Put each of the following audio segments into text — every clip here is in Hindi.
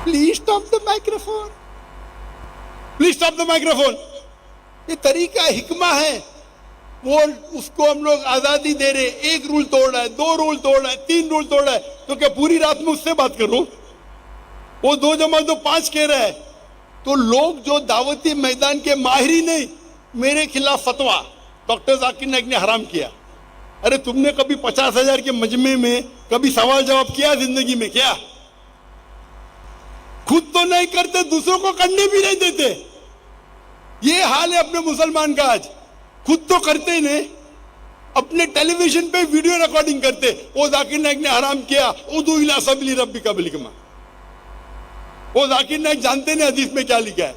Please stop the microphone, please stop the microphone. ये तरीका हिकमा है। वो उसको हम लोग आजादी दे रहे, एक रूल तोड़ रहा है, 2 रूल तोड़ रहा है, 3 रूल तोड़ रहा है, तो क्या पूरी रात में उससे बात करूं? वो 2 जमा 2 5 कह रहा है। तो लोग जो दावती मैदान के माहिर ही नहीं, मेरे खिलाफ फतवा डॉक्टर जाकिर नाइक ने हराम किया। अरे तुमने कभी 50,000 के मजमे में कभी सवाल जवाब किया जिंदगी में? क्या खुद तो नहीं करते, दूसरों को करने भी नहीं देते। ये हाल है अपने मुसलमान का आज। खुद तो करते ही नहीं, अपने टेलीविजन पे वीडियो रिकॉर्डिंग करते। वो जाकिर नाइक ने हराम किया, उदू इला सबीली रब्बिका बिल हिकमा। वो जाकिर नाइक जानते नहीं हदीस में क्या लिखा है।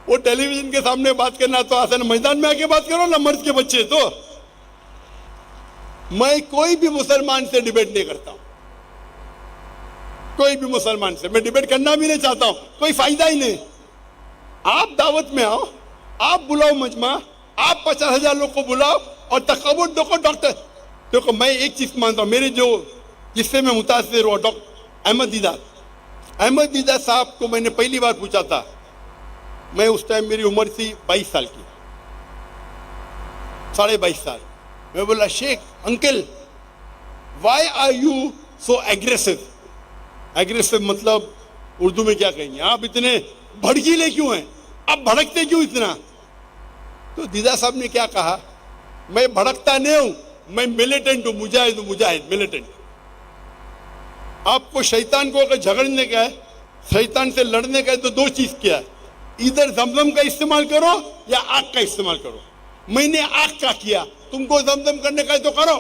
वो टेलीविजन के सामने बात करना तो आसान, मैदान में आके बात करो ना, मर्द के बच्चे। तो मैं कोई भी मुसलमान से डिबेट नहीं करता हूं, कोई भी मुसलमान से मैं डिबेट करना भी नहीं चाहता हूं, कोई फायदा ही नहीं। आप दावत में आओ, आप बुलाओ मजमा, आप 50,000 लोग को बुलाओ और तकबुर देखो। डॉक्टर देखो, मैं एक चीज मानता हूं, मेरे जो जिससे मैं मुतासिर हुआ, डॉक्टर अहमद दीदार साहब को मैंने पहली बार पूछा था। मैं उस टाइम मेरी उम्र थी 22 साल की, 22.5 साल। मैं बोला, Sheikh uncle, why are you so aggressive? Aggressive मतलब उर्दू में क्या कहेंगे, आप इतने भड़कीले क्यों हैं, आप भड़कते क्यों इतना? तो दीदा साहब ने क्या कहा, मैं भड़कता नहीं हूं, मैं मिलिटेंट हूं, मुजाहिद हूं, मुजाहिद मिलिटेंट। आपको शैतान को अगर झगड़ने का है, शैतान से लड़ने का है, तो 2 चीज किया है, इधर जमजम का इस्तेमाल करो या आग का इस्तेमाल करो। मैंने आग का किया, तुमको जमजम करने का है तो करो।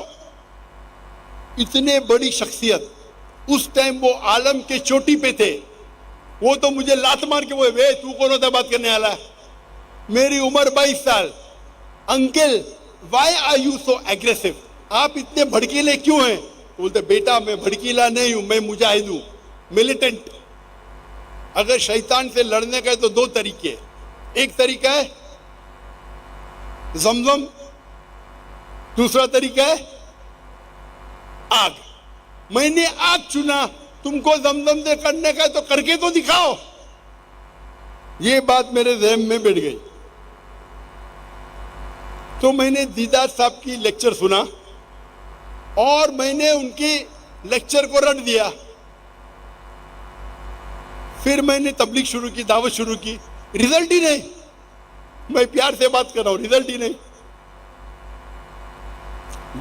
इतने बड़ी शख्सियत, उस टाइम वो आलम के चोटी पे थे। वो तो मुझे लात मार के वो, वे तू कौन होता बात करने वाला? मेरी उम्र 22 साल। Uncle, why are you so aggressive? आप इतने भड़कीले क्यों हैं? बोलते, बेटा मैं भड़कीला नहीं हूं, मैं मुजाहिद हूं, मिलिटेंट। अगर शैतान से लड़ने का है तो 2 तरीके। एक तरीका है जमजम, दूसरा तरीका है आग। मैंने आग चुना, तुमको जमजम से करने का है तो करके तो दिखाओ। ये बात मेरे ज़हन में बैठ गई। तो मैंने दीदार साहब की लेक्चर सुना और मैंने उनकी लेक्चर को रट दिया। फिर मैंने तबलीग शुरू की, दावत शुरू की, रिजल्ट ही नहीं। मैं प्यार से बात कर रहा हूं, रिजल्ट ही नहीं।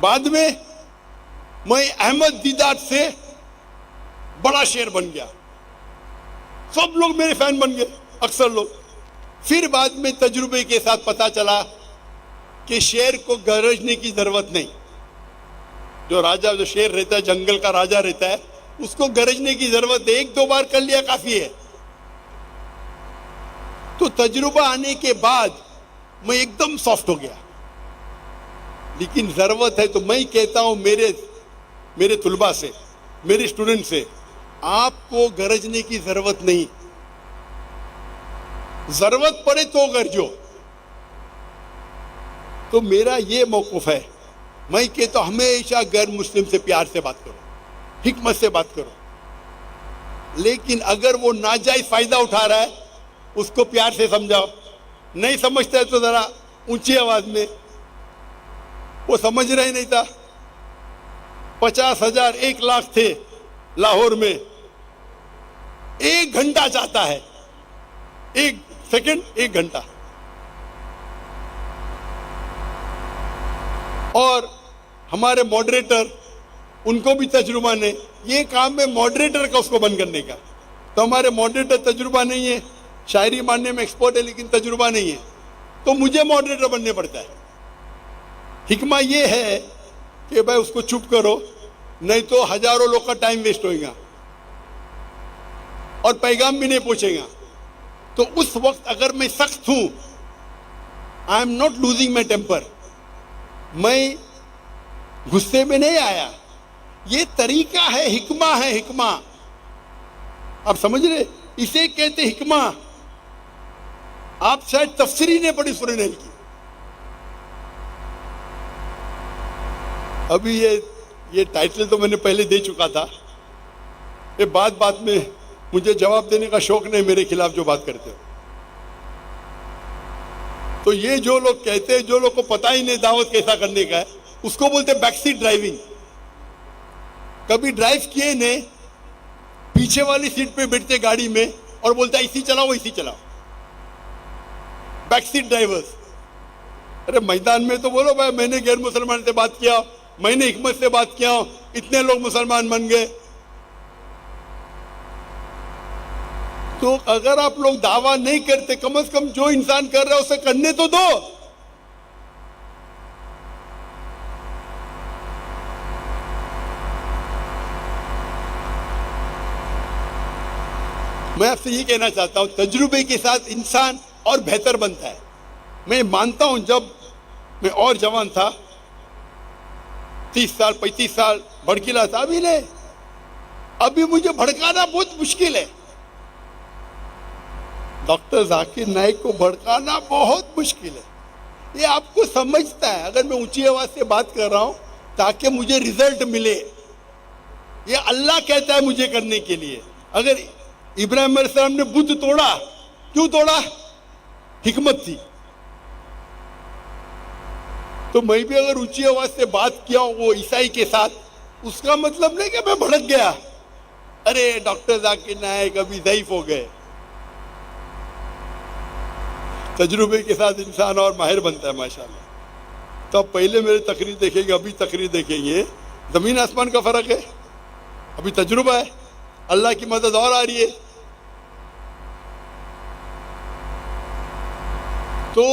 बाद में मैं अहमद दीदार से बड़ा शेर बन गया, सब लोग मेरे फैन बन गए, अक्सर लोग। फिर बाद में तजुर्बे के साथ पता चला कि शेर को गरजने की जरूरत नहीं। जो राजा, जो शेर रहता है, जंगल का राजा रहता है, उसको गरजने की जरूरत है, 1-2 बार कर लिया काफी है। तो तजुर्बा आने के बाद मैं एकदम सॉफ्ट हो गया। लेकिन जरूरत है तो मैं कहता हूं मेरे तुलबा से, मेरे स्टूडेंट से, आपको गरजने की जरूरत नहीं। जरूरत पड़े तो गरजो। तो मेरा ये मौक़िफ़ है, मैं कहता हूं हमेशा गैर मुस्लिम से प्यार से बात करो, हिकमत से बात करो। लेकिन अगर वो नाजायज फायदा उठा रहा है, उसको प्यार से समझाओ। नहीं समझता है तो जरा ऊंची आवाज में। वो समझ रहा ही नहीं था। 50,000 1 लाख थे लाहौर में। 1 घंटा चाहता है, 1 सेकंड, 1 घंटा। और हमारे मॉडरेटर, उनको भी तजुर्बा नहीं। ये काम है मॉडरेटर का, उसको बंद करने का। तो हमारे मॉडरेटर तजुर्बा नहीं है, शायरी मानने में एक्सपर्ट है लेकिन तजुर्बा नहीं है, तो मुझे मॉडरेटर बनने पड़ता है। हिकमा ये है कि भाई उसको चुप करो, नहीं तो हजारों लोग का टाइम वेस्ट होएगा और पैगाम भी नहीं पहुंचेगा। तो उस वक्त अगर मैं सख्त हूं, I am not losing my temper, मैं गुस्से में नहीं आया। ये तरीका है, हिकमा है, हिकमा। आप समझ रहे, इसे कहते हिकमा। आप शायद तफसीरी ने पढ़ी सूरह नहल की। अभी ये टाइटल तो मैंने पहले दे चुका था। ये बात बात में मुझे जवाब देने का शौक नहीं मेरे खिलाफ जो बात करते हो। तो ये जो लोग कहते हैं, जो लोग को पता ही नहीं दावत कैसा करने का है, उसको बोलते बैकसीट ड्राइविंग। कभी ड्राइव किए ने, पीछे वाली सीट पे बैठते गाड़ी में और बोलता इसी चलाओ इसी चलाओ, बैकसीट ड्राइवर्स। अरे मैदान में तो बोलो भाई मैंने गैर मुसलमान से बात किया, मैंने हिकमत से बात किया, इतने लोग मुसलमान बन गए। तो अगर आप लोग दावा नहीं करते, कम से कम जो इंसान कर रहा है उसे करने तो दो। मैं आपसे ये कहना चाहता हूं, तजुर्बे के साथ इंसान और बेहतर बनता है। मैं मानता हूं जब मैं और जवान था, 30 साल 35 साल भड़कीला था, अभी नहीं, अभी मुझे भड़काना बहुत मुश्किल है। डॉक्टर जाकिर नाइक को भड़काना बहुत मुश्किल है। ये आपको समझता है, अगर मैं ऊंची आवाज से बात कर रहा हूं ताकि मुझे रिजल्ट मिले, ये अल्लाह कहता है मुझे करने के लिए। अगर इब्राहिम अलैहिस्सलाम ने बुत तोड़ा, क्यों तोड़ा? हिकमत थी। तो मैं भी अगर ऊंची आवाज से बात किया वो ईसाई के साथ, उसका मतलब नहीं कि मैं भड़क गया, अरे डॉक्टर जाकिर नाइक अभी ज़ईफ हो गए। तजुर्बे के साथ इंसान और माहिर बनता है माशाल्लाह। तो अब पहले मेरे तकरीर देखेंगे, अभी तकरीर देखेंगे, जमीन आसमान का फर्क है। अभी तजुर्बा है, अल्लाह की मदद और आ रही है। तो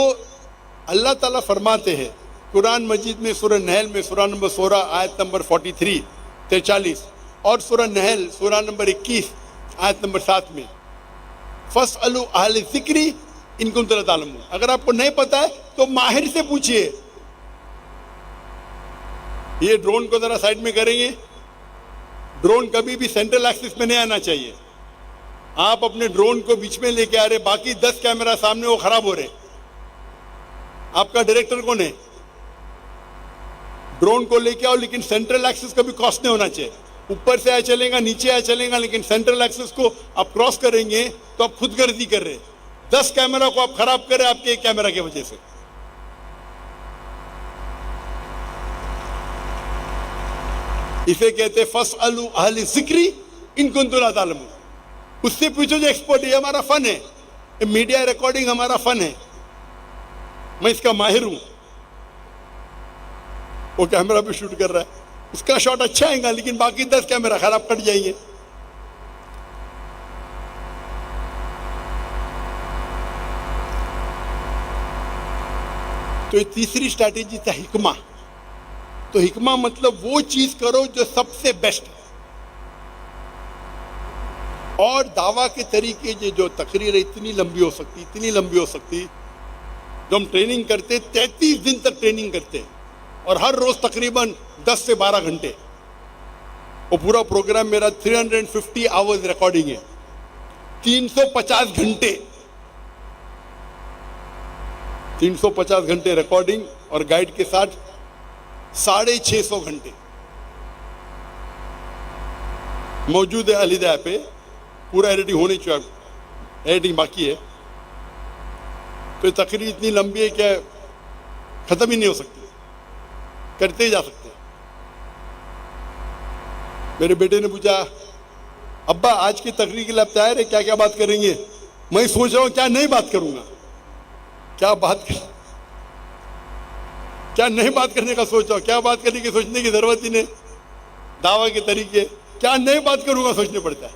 अल्लाह ताला फरमाते हैं कुरान मजीद में सूरह नहल में सूरह नंबर 16 आयत नंबर 43 और सूरह नहल सूरह नंबर 21 आयत नंबर 7 में, फस्अलू अहल ज़िक्री इन कुंतुम ला तालमून। अगर आपको नहीं पता है तो माहिर से पूछिए। ये ड्रोन को जरा साइड में करेंगे। ड्रोन कभी भी सेंट्रल एक्सिस में नहीं आना चाहिए। आप अपने ड्रोन को बीच में लेके आ रहे, बाकी 10 कैमरा सामने वो खराब हो रहे, आपका डायरेक्टर कौन है? ड्रोन को लेके आओ, लेकिन सेंट्रल एक्सिस कभी क्रॉस नहीं होना चाहिए। ऊपर से आया चलेगा, नीचे आया चलेगा, लेकिन सेंट्रल एक्सिस को आप क्रॉस करेंगे तो आप खुदगर्जी कर रहे। 10 कैमरा को आप खराब कर रहे आपके एक कैमरा की वजह से। इसे कहते फस्अलू अहल ज़िक्री इन कुंतुम ला तालमून। उससे पूछो जो एक्सपर्ट है। हमारा फन है, मीडिया रिकॉर्डिंग हमारा फन है, मैं इसका माहिर हूं। वो कैमरा भी शूट कर रहा है, उसका शॉट अच्छा आएगा, लेकिन बाकी 10 कैमरा खराब कट जाएंगे। तो ये तीसरी स्ट्रैटेजी था हिकमा। तो हिकमा मतलब वो चीज करो जो सबसे बेस्ट है। और दावा के तरीके जो तकरीर इतनी लंबी हो सकती, इतनी लंबी हो सकती, जो हम ट्रेनिंग करते 33 दिन तक ट्रेनिंग करते हैं और हर रोज तकरीबन 10 से 12 घंटे। वो पूरा प्रोग्राम मेरा 350 आवर्स रिकॉर्डिंग है, 350 घंटे, 350 घंटे रिकॉर्डिंग और गाइड के साथ 650 घंटे मौजूद है अलीदा पे। पूरा एडिटिंग होने चाहिए, एडिटिंग बाकी है। तो तकरीर इतनी लंबी है कि खत्म ही नहीं हो सकती, करते ही जा सकते। मेरे बेटे ने पूछा, अब्बा आज की तकरीर के लिए आप तैयार है, क्या क्या बात करेंगे? मैं सोच रहा हूं क्या नहीं बात करूंगा, क्या नहीं बात करने का सोच रहा हूं, क्या बात करने की सोचने की जरूरत ही नहीं। दावा के तरीके क्या नहीं बात करूंगा सोचने पड़ता है।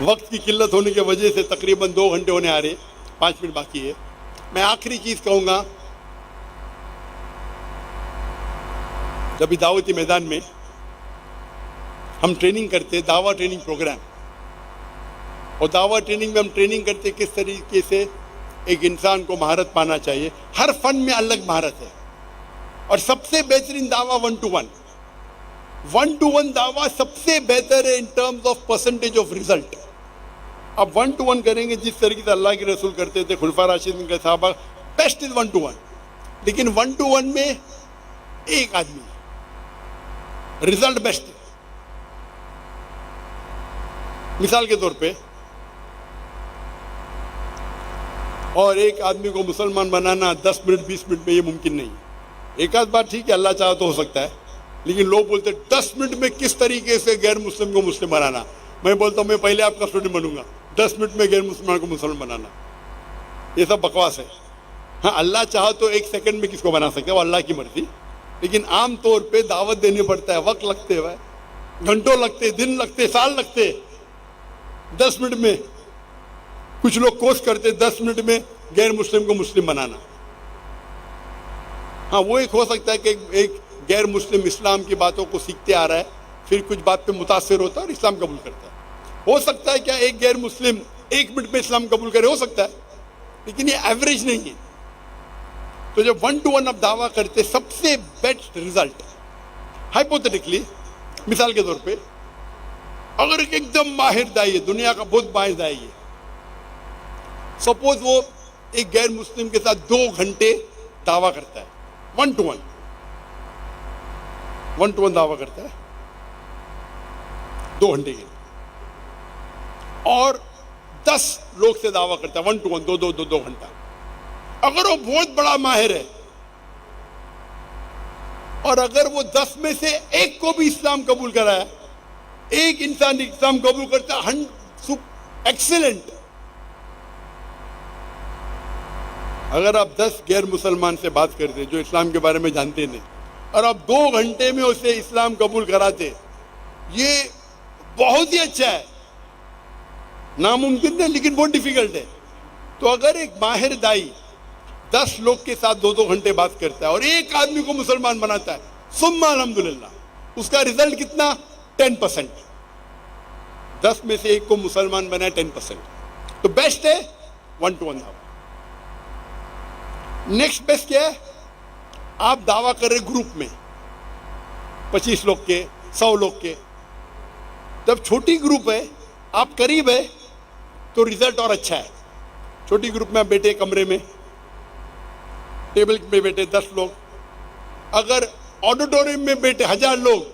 वक्त की किल्लत होने की वजह से तकरीबन 2 घंटे होने आ रहे, 5 मिनट बाकी है। मैं आखिरी चीज कहूंगा, जब दावती मैदान में हम ट्रेनिंग करते, दावा ट्रेनिंग प्रोग्राम, और दावा ट्रेनिंग में हम ट्रेनिंग करते किस तरीके से एक इंसान को महारत पाना चाहिए। हर फन में अलग महारत है और सबसे बेहतरीन दावा 1-to-1 दावा सबसे बेहतर है in terms of percentage of result. अब 1-to-1 करेंगे जिस तरीके से अल्लाह के रसूल करते थे, खुलफा राशिदीन के सहाबा, बेस्ट इज 1-to-1। लेकिन 1-to-1 में एक आदमी, रिजल्ट बेस्ट है। मिसाल के तौर पे, और एक आदमी को मुसलमान बनाना 10 मिनट 20 मिनट में ये मुमकिन नहीं है। एक आध बार ठीक है, अल्लाह चाहा तो हो सकता है, लेकिन लोग बोलते 10 मिनट में किस तरीके से गैर मुस्लिम को मुस्लिम बनाना। मैं बोलता हूँ मैं पहले आपका स्टूडेंट बनूंगा, 10 मिनट में गैर मुसलमान को मुसलमान बनाना, ये सब बकवास है। हाँ, अल्लाह चाहा तो 1 सेकंड में किसको बना सकता है, वो अल्लाह की मर्जी, लेकिन आम तौर पे दावत देनी पड़ता है, वक्त लगते हैं, घंटों लगते, दिन लगते, साल लगते। 10 मिनट में कुछ लोग कोशिश करते 10 मिनट में गैर मुस्लिम को मुस्लिम बनाना। हाँ, वो एक हो सकता है कि एक गैर मुस्लिम इस्लाम की बातों को सीखते आ रहा है, फिर कुछ बात पे मुतासिर होता है और इस्लाम कबूल करता है। हो सकता है क्या एक गैर मुस्लिम 1 मिनट में इस्लाम कबूल करे, हो सकता है, लेकिन ये एवरेज नहीं है। तो जब 1 to 1 आप दावा करते, सबसे बेस्ट रिजल्ट हाइपोथेटिकली, मिसाल के तौर पे, अगर एक एकदम माहिर दाई है, दुनिया का बहुत माहिर दाई है, सपोज वो एक गैर मुस्लिम के साथ 2 घंटे दावा करता है, 1 to 1 दावा करता है 2 घंटे के, और 10 लोग से दावा करता है 1 to 1, 2 घंटा। अगर वो बहुत बड़ा माहिर है और अगर वो 10 में से एक को भी इस्लाम कबूल कराया, एक इंसान इस्लाम कबूल करता है, एक्सीलेंट। अगर आप 10 गैर मुसलमान से बात करते जो इस्लाम के बारे में जानते नहीं, और आप 2 घंटे में उसे इस्लाम कबूल कराते, ये बहुत ही अच्छा है। नामुमकिन है लेकिन बहुत डिफिकल्ट है। तो अगर एक माहिर दाई 10 लोग के साथ 2 घंटे बात करता है और एक आदमी को मुसलमान बनाता है, सुम्मा अल्हम्दुलिल्लाह, उसका रिजल्ट कितना, 10%। 10 में से एक को मुसलमान बनाए 10%, तो बेस्ट है 1 to 1 दावा। नेक्स्ट बेस्ट क्या है, आप दावा कर रहे ग्रुप में 25 लोग के, 100 लोग के। जब छोटी ग्रुप है, आप करीब है, तो रिजल्ट और अच्छा है। छोटी ग्रुप में आप बैठे कमरे में, टेबल पे बैठे 10 लोग, अगर ऑडिटोरियम में बैठे 1000 लोग,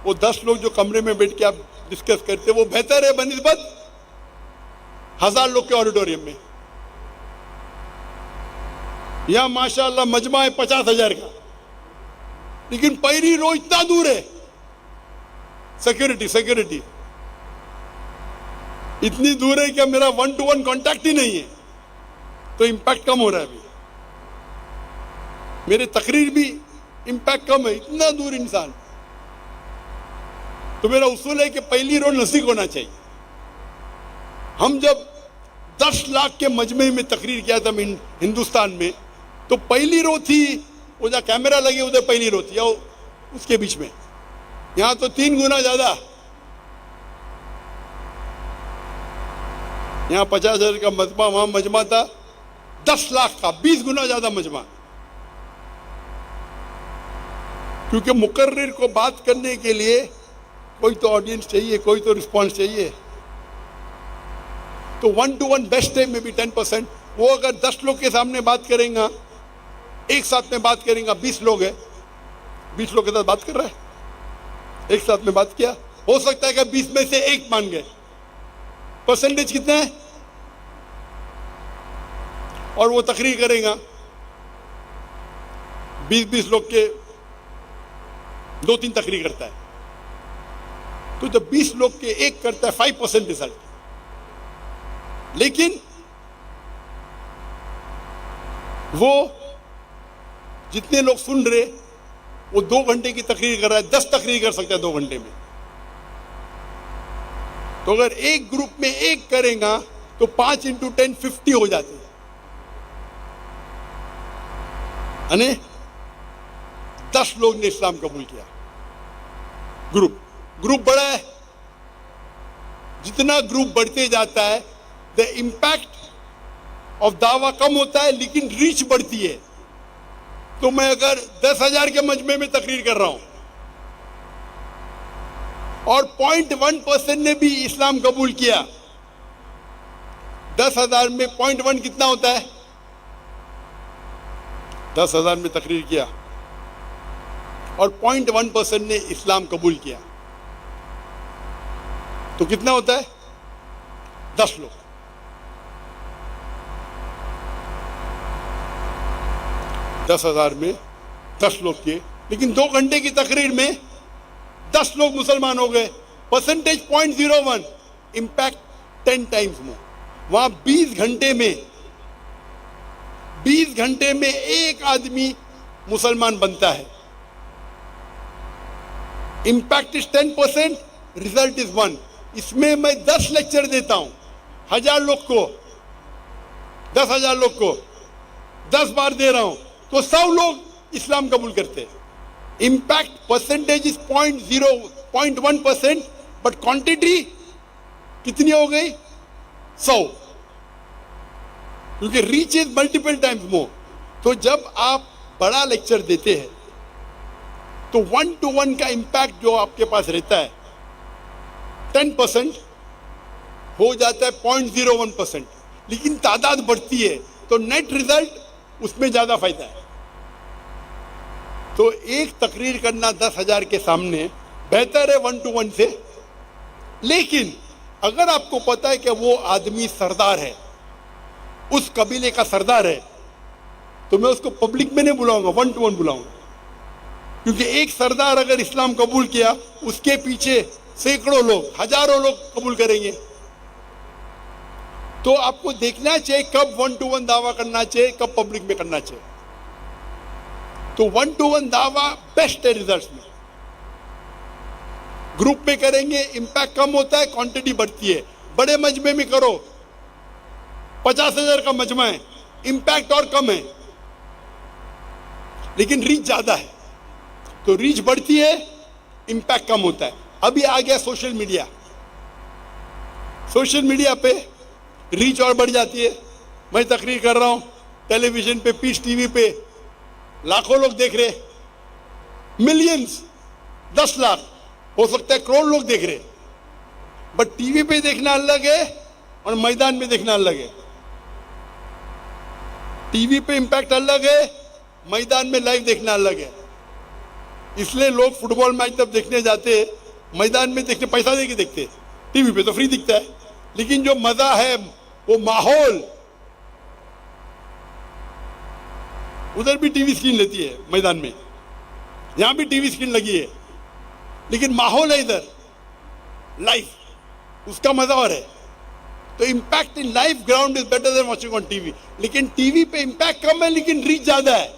वो 10 लोग जो कमरे में बैठ के आप डिस्कस करते, वो बेहतर है बनिस्बत 1000 लोग के ऑडिटोरियम में। यहां माशाअल्लाह मजमा है 50,000 का, लेकिन पहली रो इतना दूर है, सिक्योरिटी इतनी दूर है कि मेरा 1 to 1 कांटेक्ट ही नहीं है, तो इंपैक्ट कम हो रहा है। अभी मेरे तकरीर भी इंपैक्ट कम है, इतना दूर इंसान। तो मेरा उसूल है कि पहली रो नजदीक होना चाहिए। हम जब 10 लाख के मजमे में तकरीर किया था हिंदुस्तान में, तो पहली रो थी, वो जहाँ कैमरा लगे उधर पहली रो थी, और उसके बीच में। यहां तो 3 गुना ज्यादा, यहाँ 50,000 का मजमा, वहां मजमा था 10 लाख का, 20 गुना ज्यादा मजमा। क्योंकि मुकर्रिर को बात करने के लिए कोई तो ऑडियंस चाहिए, कोई तो रिस्पॉन्स चाहिए। तो 1 to 1 बेस्ट है, मे बी 10%। वो अगर 10 लोग के सामने बात करेगा, एक साथ में बात करेगा, 20 लोग है, 20 लोग के साथ बात कर रहा है, एक साथ में बात किया, हो सकता है कि 20 में से एक मान गए, परसेंटेज कितना है, और वो तकरीर करेगा 20 लोग के 2-3 तकरीर करता है, तो जब 20 लोग के एक करता है 5% रिजल्ट। लेकिन वो जितने लोग सुन रहे, वो 2 घंटे की तकरीर कर रहा है, 10 तकरीर कर सकता है 2 घंटे में। तो अगर एक ग्रुप में एक करेगा तो 5 into 10 50 हो जाते हैं। 10 लोग ने इस्लाम कबूल किया। ग्रुप बड़ा है, जितना ग्रुप बढ़ते जाता है द इंपैक्ट ऑफ दावा कम होता है, लेकिन रीच बढ़ती है। तो मैं अगर 10,000 के मजमे में तकरीर कर रहा हूं और 0.1% ने भी इस्लाम कबूल किया, 10,000 में 0.1 कितना होता है, 10,000 में तकरीर किया और 0.1% ने इस्लाम कबूल किया, तो कितना होता है? 10 लोग। 10,000 में 10 लोग किए, लेकिन 2 घंटे की तकरीर में 10 लोग मुसलमान हो गए। Percentage 0.01, impact 10 times more. वहां 20 घंटे में एक आदमी मुसलमान बनता है। Impact is 10%, result is 1। इसमें मैं 10 लेक्चर देता हूं, 1000 लोग को, 10,000 लोग को 10 बार दे रहा हूं, तो 100 लोग इस्लाम कबूल करते हैं। Impact percentage is 0.1%, but quantity कितनी हो गई? 100, क्योंकि reach is multiple times more. तो जब आप बड़ा लेक्चर देते हैं तो 1-to-1 का इंपैक्ट जो आपके पास रहता है 10% हो जाता है 0.01%, लेकिन तादाद बढ़ती है तो नेट रिजल्ट उसमें ज्यादा फायदा है। तो एक तकरीर करना 10,000 के सामने बेहतर है 1-to-1 से। लेकिन अगर आपको पता है कि वो आदमी सरदार है, उस कबीले का सरदार है, तो मैं उसको पब्लिक में नहीं बुलाऊंगा, 1-to-1 बुलाऊंगा। क्योंकि एक सरदार अगर इस्लाम कबूल किया, उसके पीछे सैकड़ों लोग, हजारों लोग कबूल करेंगे। तो आपको देखना चाहिए कब 1-to-1 दावा करना चाहिए, कब पब्लिक में करना चाहिए। तो 1-to-1 दावा बेस्ट है रिजल्ट्स में। ग्रुप में करेंगे इंपैक्ट कम होता है, क्वांटिटी बढ़ती है। बड़े मजमे में करो, 50,000 का मजमा है, इंपैक्ट और कम है, लेकिन रीच ज्यादा है। तो रीच बढ़ती है, इंपैक्ट कम होता है। अभी आ गया सोशल मीडिया। सोशल मीडिया पे रीच और बढ़ जाती है। मैं तकरीर कर रहा हूं, टेलीविजन पे, पीस टीवी पे लाखों लोग देख रहे, मिलियंस, 10 लाख, हो सकता है करोड़ लोग देख रहे। बट टीवी पे देखना अलग है और मैदान में देखना अलग है। टीवी पे इंपैक्ट अलग है, मैदान में लाइव देखना अलग है। इसलिए लोग फुटबॉल मैच तब देखने जाते हैं, मैदान में देखने पैसा देके देखते। टीवी पे तो फ्री दिखता है, लेकिन जो मजा है वो माहौल, उधर भी टीवी स्क्रीन लेती है मैदान में, यहां भी टीवी स्क्रीन लगी है, लेकिन माहौल है इधर लाइव, उसका मजा और है। तो impact in live ground is better than watching on TV. लेकिन टीवी पे इंपैक्ट कम है, लेकिन रीच ज्यादा है।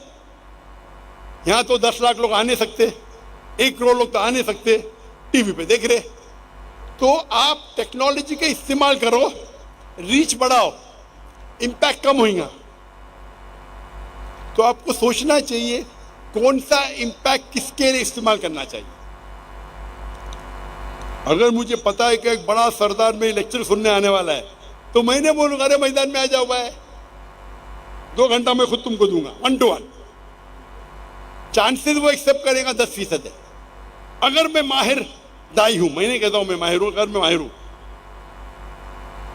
यहां तो 10 लाख लोग आ नहीं सकते, 1 करोड़ लोग तो आ नहीं सकते, टीवी पे देख रहे। तो आप टेक्नोलॉजी का इस्तेमाल करो, रीच बढ़ाओ, इंपैक्ट कम होगा। तो आपको सोचना चाहिए कौन सा इंपैक्ट किसके लिए इस्तेमाल करना चाहिए। अगर मुझे पता है कि एक बड़ा सरदार में लेक्चर सुनने आने वाला है, तो मैंने बोलूंगा अरे मैदान में आ जाओ भाई, 2 घंटा मैं खुद तुमको दूंगा, 1-to-1। चांसेस वो एक्सेप्ट करेगा 10% है। अगर मैं माहिर दाई हूं, मैं नहीं कहता हूं मैं माहिर हूं, अगर मैं माहिर हूं,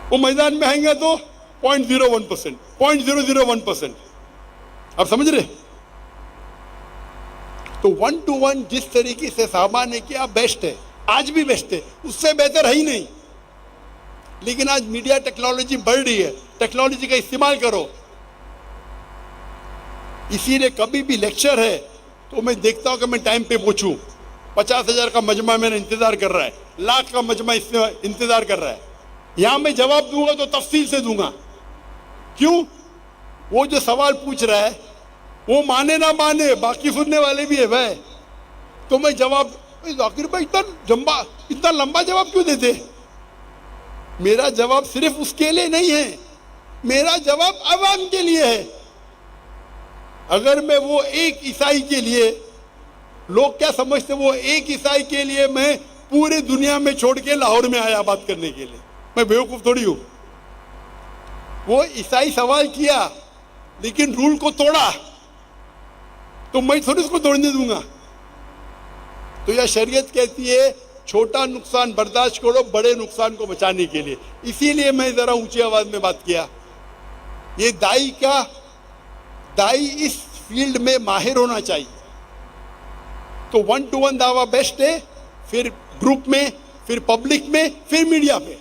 वो मैदान में आएंगे तो 0.01%, 0.001%। आप समझ रहे? तो 1-to-1 जिस तरीके से साहबा ने किया बेस्ट है, आज भी बेस्ट है, उससे बेहतर है ही नहीं। लेकिन आज मीडिया टेक्नोलॉजी बढ़ रही है, टेक्नोलॉजी का इस्तेमाल करो। इसीलिए कभी भी लेक्चर है तो मैं देखता हूं कि मैं टाइम पे पहुंचूं। 50,000 का मजमा मेरा इंतजार कर रहा है, लाख का मजमा इंतजार कर रहा है। यहां मैं जवाब दूंगा तो तफसील से दूंगा। क्यों? वो जो सवाल पूछ रहा है वो माने ना माने, बाकी सुनने वाले भी है भाई। तो मैं जवाब, जाकिर भाई इतना लंबा जवाब क्यों देते? मेरा जवाब सिर्फ उसके लिए नहीं है, मेरा जवाब अवाम के लिए है। अगर मैं वो एक ईसाई के लिए, लोग क्या समझते, वो एक ईसाई के लिए मैं पूरी दुनिया में छोड़ के लाहौर में आया बात करने के लिए, मैं बेवकूफ थोड़ी हूं। वो ईसाई सवाल किया लेकिन रूल को तोड़ा, तो मैं थोड़ी उसको तोड़ने दूंगा। तो यह शरीयत कहती है छोटा नुकसान बर्दाश्त करो बड़े नुकसान को बचाने के लिए। इसीलिए मैं जरा ऊंची आवाज में बात किया। ये दाई इस फील्ड में माहिर होना चाहिए। तो 1-to-1 दावा बेस्ट है, फिर ग्रुप में, फिर पब्लिक में, फिर मीडिया पे।